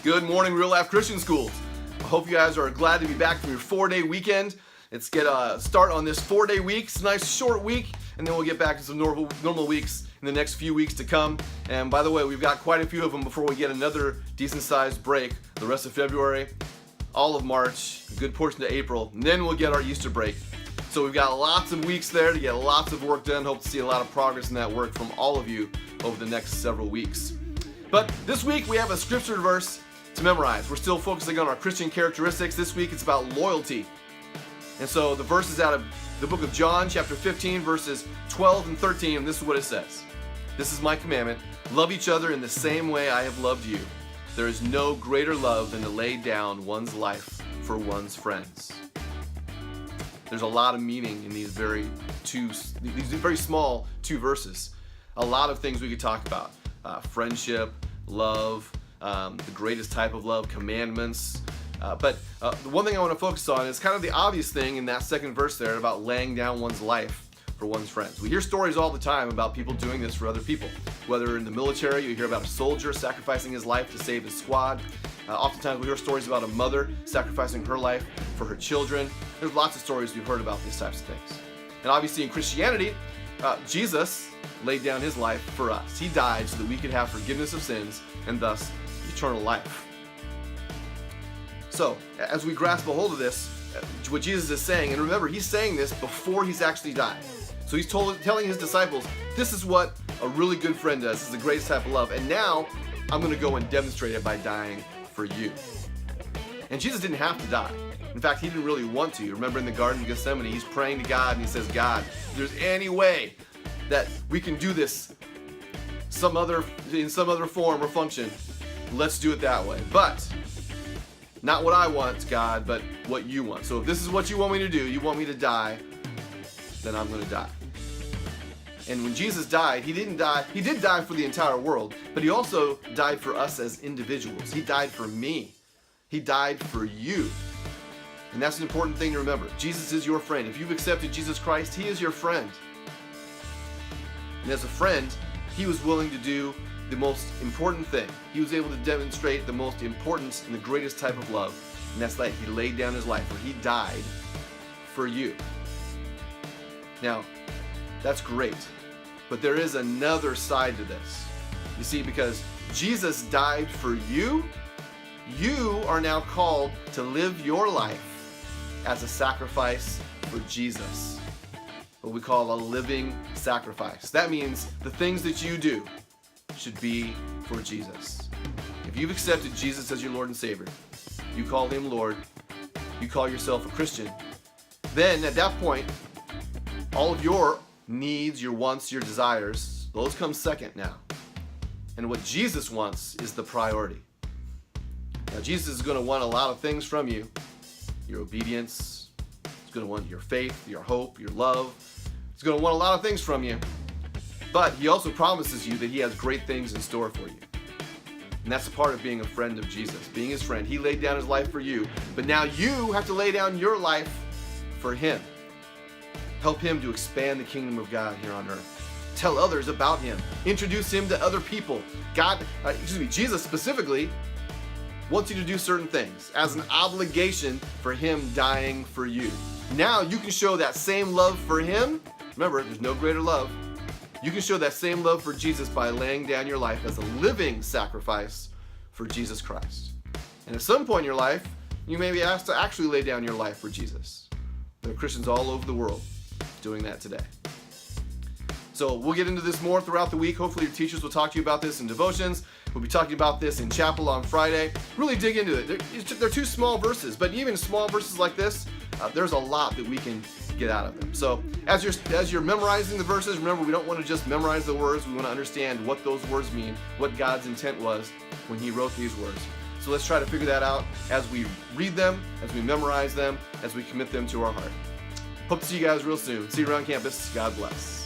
Good morning, Real Life Christian Schools. I hope you guys are glad to be back from your 4-day weekend. Let's get a start on this 4-day week. It's a nice short week, and then we'll get back to some normal weeks in the next few weeks to come. And by the way, we've got quite a few of them before we get another decent-sized break. The rest of February, all of March, a good portion of April, and then we'll get our Easter break. So we've got lots of weeks there to get lots of work done. Hope to see a lot of progress in that work from all of you over the next several weeks. But this week we have a scripture verse to memorize. We're still focusing on our Christian characteristics. This week it's about loyalty. And so the verse is out of the book of John, chapter 15, verses 12 and 13, and this is what it says. This is my commandment: love each other in the same way I have loved you. There is no greater love than to lay down one's life for one's friends. There's a lot of meaning in these very small two verses. A lot of things we could talk about. Friendship, love, the greatest type of love, commandments. But the one thing I want to focus on is kind of the obvious thing in that second verse there about laying down one's life for one's friends. We hear stories all the time about people doing this for other people. Whether in the military, you hear about a soldier sacrificing his life to save his squad. Oftentimes we hear stories about a mother sacrificing her life for her children. There's lots of stories we've heard about these types of things. And obviously in Christianity, Jesus laid down his life for us. He died so that we could have forgiveness of sins and thus eternal life. So, as we grasp a hold of this, what Jesus is saying, and remember, he's saying this before he's actually died. So he's telling his disciples, this is what a really good friend does. This is the greatest type of love. And now, I'm going to go and demonstrate it by dying for you. And Jesus didn't have to die. In fact, he didn't really want to. Remember in the Garden of Gethsemane, he's praying to God, and he says, God, if there's any way that we can do this in some other form or function, let's do it that way. But not what I want, God, but what you want. So if this is what you want me to do, you want me to die, then I'm going to die. And when Jesus died, he did die for the entire world, but he also died for us as individuals. He died for me. He died for you. And that's an important thing to remember. Jesus is your friend. If you've accepted Jesus Christ, he is your friend. And as a friend, he was willing to do the most important thing. He was able to demonstrate the most important and the greatest type of love. And that's that he laid down his life, or he died for you. Now, that's great. But there is another side to this. You see, because Jesus died for you, you are now called to live your life as a sacrifice for Jesus. What we call a living sacrifice. That means the things that you do should be for Jesus. If you've accepted Jesus as your Lord and Savior, you call him Lord, you call yourself a Christian, then at that point, all of your needs, your wants, your desires, those come second now. And what Jesus wants is the priority. Now, Jesus is going to want a lot of things from you. Your obedience. He's going to want your faith, your hope, your love. He's going to want a lot of things from you. But he also promises you that he has great things in store for you. And that's a part of being a friend of Jesus, being his friend. He laid down his life for you, but now you have to lay down your life for him. Help him to expand the kingdom of God here on earth. Tell others about him. Introduce him to other people. Jesus specifically wants you to do certain things as an obligation for him dying for you. Now you can show that same love for him. Remember, there's no greater love. You can show that same love for Jesus by laying down your life as a living sacrifice for Jesus Christ. And at some point in your life, you may be asked to actually lay down your life for Jesus. There are Christians all over the world doing that today. So we'll get into this more throughout the week. Hopefully your teachers will talk to you about this in devotions. We'll be talking about this in chapel on Friday. Really dig into it. They're two small verses, but even small verses like this, there's a lot that we can get out of them. So as you're memorizing the verses, remember, we don't want to just memorize the words. We want to understand what those words mean, what God's intent was when he wrote these words. So let's try to figure that out as we read them, as we memorize them, as we commit them to our heart. Hope to see you guys real soon. See you around campus. God bless.